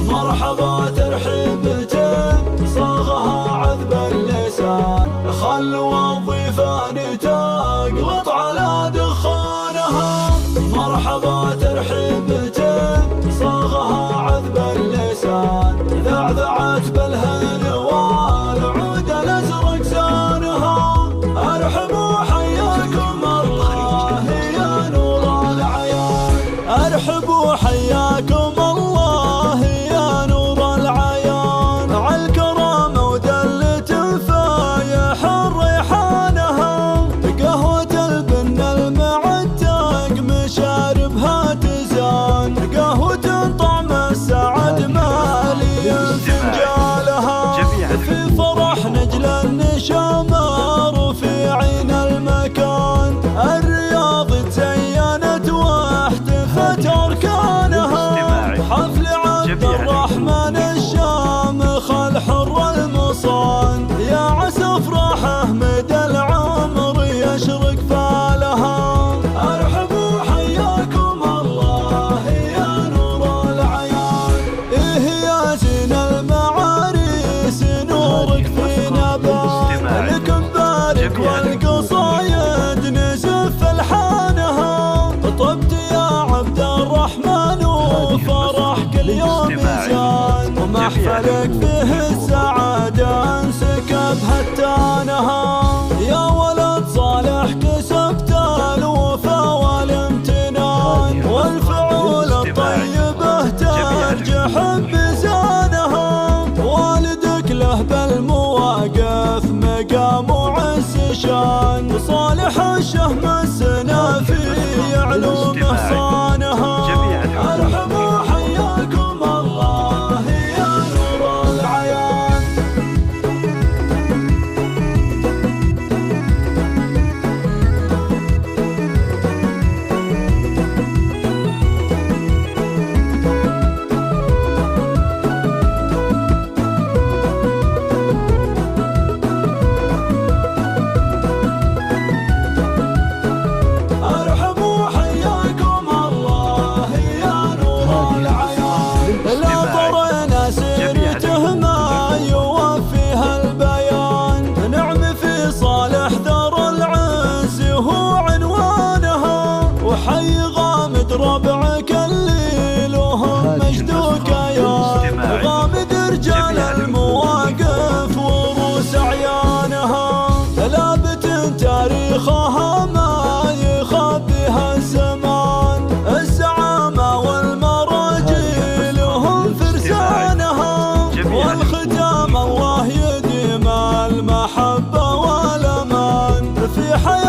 مرحبا ترحيبته صاغها عذب اللسان، خل وظيفان تقلط على دخانها. مرحبا ترحيبته صاغها عذب اللسان، ذعذعت بالهن والعود الازرق زانها. ارحبوا حياكم الله يا نور العيان، ارحبوا حياكم الله يا نور العيان. عالكرامة ودلة فايح الريحانها، قهوة البن المعتق مشاربها تزان، قهوة طعم السعد مالي فنجالها. في فرح نجل النشامة رفيعين المكان، الرياض تزينت واحتفت أركانها. حفل عبد الرحمن الشامخ الحر المصان، يا عسى افراحه مدى العمر يشرق فالها. ارحبوا حياكم الله يا نور العيان، إيه يا زين المعاريس نورك في نبان. لكم بارك والقصايد نزف الحانها، طبت يا عبد الرحمن وفرح كل يوم يزان، ومحفلك فيه السعادة انسكب هتانها. يا ولد صالح كسبت الوفا والامتنان، والفعول الطيبة ترجح بزانها. والدك له بالمواقف مقام وعز شان، صالح الشهم السنافي علومه صانها. ارحبوا حياكم الله يا نور العيان. ارحبوا حياكم الله يا نور العيان. لا طرنا سيرته ما يوفيها البيان، نعم في صالح ذر العز هو عنوانها. وحي غامد ربعك اللي لهم مجد كيان، غامد رجال المواقف وروس عيانها. ثلابت تاريخها ما يخبيها الزمان، الزعامة والمراجل هم فرسانها. والختام الله يديم المحبة والأمان في حياة